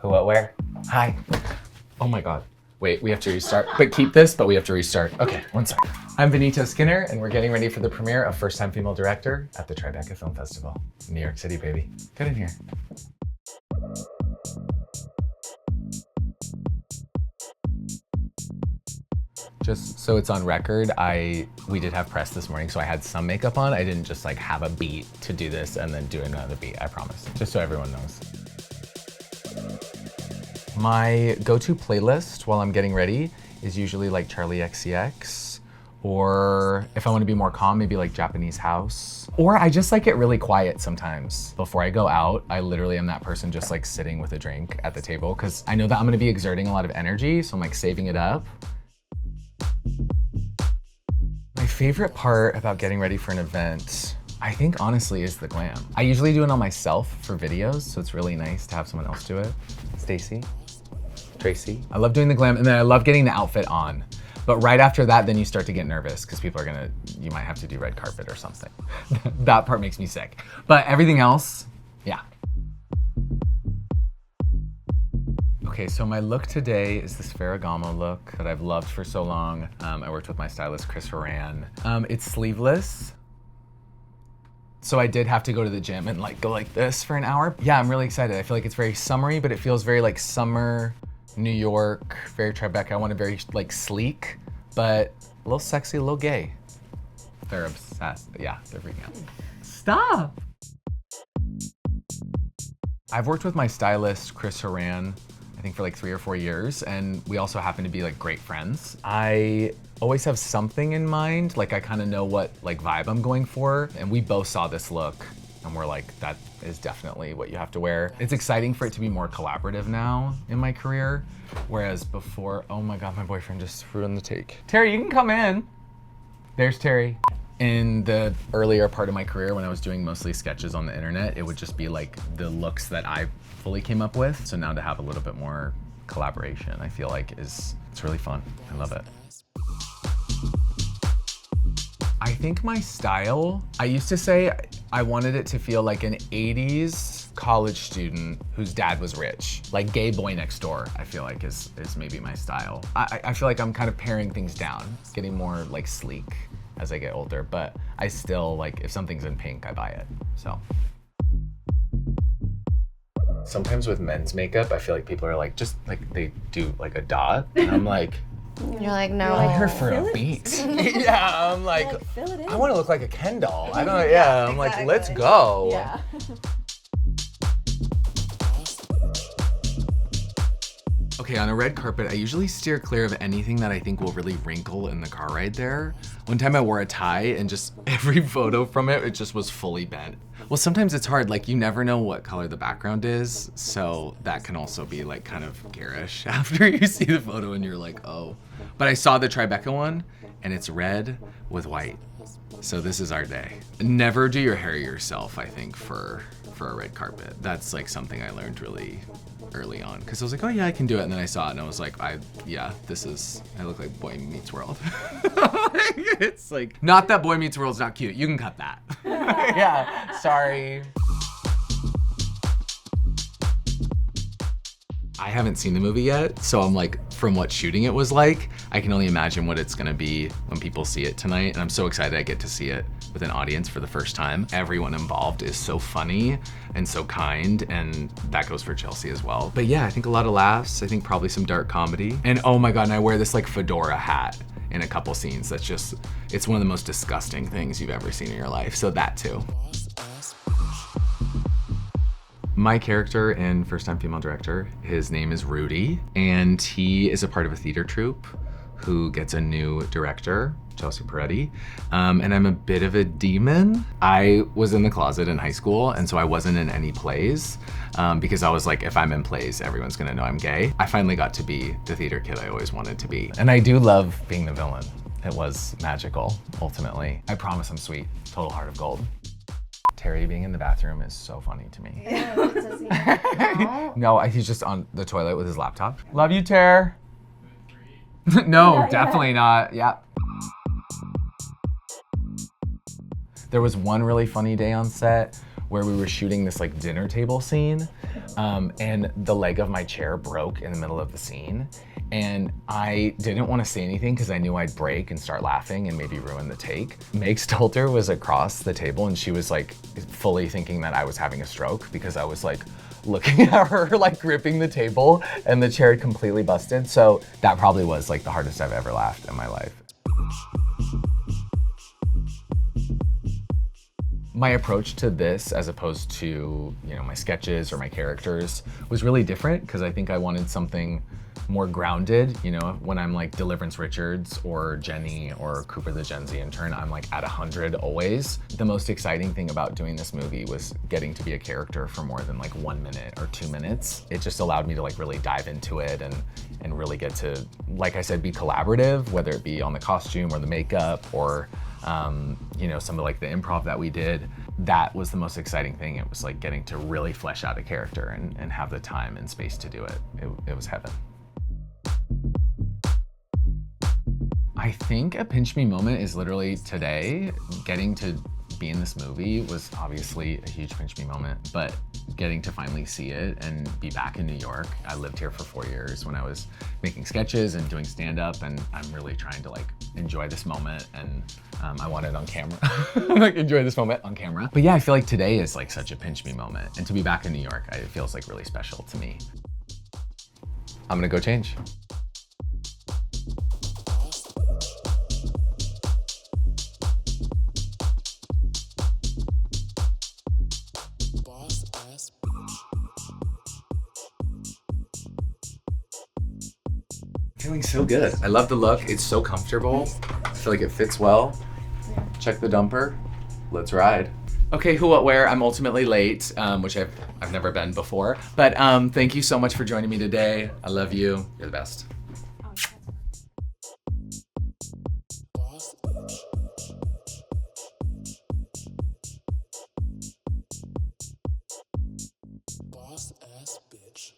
Who, what, where? Hi. Oh my God. Wait, we have to restart. But keep this, but we have to restart. Okay, one sec. I'm Benito Skinner, and we're getting ready for the premiere of First Time Female Director at the Tribeca Film Festival. New York City, baby. Get in here. Just so it's on record, we did have press this morning, so I had some makeup on. I didn't just like have a beat to do this and then do another beat, I promise. Just so everyone knows. My go-to playlist while I'm getting ready is usually like Charlie XCX, or if I want to be more calm, maybe like Japanese house. Or I just like it really quiet sometimes. Before I go out, I literally am that person just like sitting with a drink at the table because I know that I'm gonna be exerting a lot of energy, so I'm like saving it up. My favorite part about getting ready for an event, I think honestly, is the glam. I usually do it on myself for videos, so it's really nice to have someone else do it. Stacy, Tracy. I love doing the glam, and then I love getting the outfit on. But right after that, then you start to get nervous because people are you might have to do red carpet or something. That part makes me sick. But everything else, yeah. Okay, so my look today is this Ferragamo look that I've loved for so long. I worked with my stylist, Chris Horan. It's sleeveless. So I did have to go to the gym and like go like this for an hour. Yeah, I'm really excited. I feel like it's very summery, but it feels very like summer, New York, very Tribeca. I want it very like sleek, but a little sexy, a little gay. They're obsessed. Yeah, they're freaking out. Stop! I've worked with my stylist, Chris Horan, I think for like 3 or 4 years, and we also happen to be like great friends. I always have something in mind, like I kind of know what like vibe I'm going for, and we both saw this look and we're like, that is definitely what you have to wear. It's exciting for it to be more collaborative now in my career, whereas before, oh my God, my boyfriend just ruined the take. Terry, you can come in. There's Terry. In the earlier part of my career, when I was doing mostly sketches on the internet, it would just be like the looks that I fully came up with. So now to have a little bit more collaboration, I feel like it's really fun. I love it. I think my style, I used to say I wanted it to feel like an 80s college student whose dad was rich. Like gay boy next door, I feel like is maybe my style. I feel like I'm kind of paring things down, getting more like sleek as I get older, but I still like, if something's in pink, I buy it, so. Sometimes with men's makeup, I feel like people are like, just like they do like a dot, and I'm like, you're like, no. I'm here for a beat. Yeah, I'm like I want to look like a Ken doll. I don't, yeah, I'm exactly. Like, let's go. Yeah. Okay, on a red carpet, I usually steer clear of anything that I think will really wrinkle in the car ride there. One time I wore a tie and just every photo from it just was fully bent. Well, sometimes it's hard, like you never know what color the background is, so that can also be like kind of garish after you see the photo and you're like, oh. But I saw the Tribeca one and it's red with white. So this is our day. Never do your hair yourself, I think, for a red carpet. That's like something I learned really early on, because I was like, oh yeah, I can do it, and then I saw it and I was like, I look like Boy Meets World. It's like, not that Boy Meets World's not cute, you can cut that. Yeah, sorry. I haven't seen the movie yet, so I'm like, from what shooting it was like, I can only imagine what it's gonna be when people see it tonight, and I'm so excited I get to see it with an audience for the first time. Everyone involved is so funny and so kind, and that goes for Chelsea as well. But yeah, I think a lot of laughs, I think probably some dark comedy. And oh my God, and I wear this like fedora hat in a couple scenes. That's just, it's one of the most disgusting things you've ever seen in your life, so that too. My character in First Time Female Director, his name is Rudy, and he is a part of a theater troupe who gets a new director, Chelsea Peretti, and I'm a bit of a demon. I was in the closet in high school, and so I wasn't in any plays because I was like, if I'm in plays, everyone's gonna know I'm gay. I finally got to be the theater kid I always wanted to be. And I do love being the villain. It was magical, ultimately. I promise I'm sweet, total heart of gold. Terry being in the bathroom is so funny to me. Does he? No, he's just on the toilet with his laptop. Love you, Ter. No, definitely not. Yeah. There was one really funny day on set where we were shooting this like dinner table scene, and the leg of my chair broke in the middle of the scene. And I didn't want to say anything because I knew I'd break and start laughing and maybe ruin the take. Meg Stelter was across the table and she was like fully thinking that I was having a stroke because I was like looking at her like gripping the table and the chair had completely busted. So that probably was like the hardest I've ever laughed in my life. My approach to this, as opposed to, you know, my sketches or my characters, was really different because I think I wanted something more grounded. You know, when I'm like Deliverance Richards or Jenny or Cooper the Gen Z intern, I'm like at 100 always. The most exciting thing about doing this movie was getting to be a character for more than like 1 minute or 2 minutes. It just allowed me to like really dive into it and really get to, like I said, be collaborative, whether it be on the costume or the makeup or you know, some of like the improv that we did. That was the most exciting thing. It was like getting to really flesh out a character and have the time and space to do it. It was heaven. I think a pinch me moment is literally today. Getting to be in this movie was obviously a huge pinch me moment, but getting to finally see it and be back in New York. I lived here for 4 years when I was making sketches and doing stand-up, and I'm really trying to like enjoy this moment, and I want it on camera. Like enjoy this moment on camera. But yeah, I feel like today is like such a pinch me moment, and to be back in New York, it feels like really special to me. I'm gonna go change. Feeling so good. I love the look. It's so comfortable. I feel like it fits well. Check the dumper. Let's ride. Okay, who, what, where? I'm ultimately late, which I've never been before. But thank you so much for joining me today. I love you. You're the best. Boss ass bitch.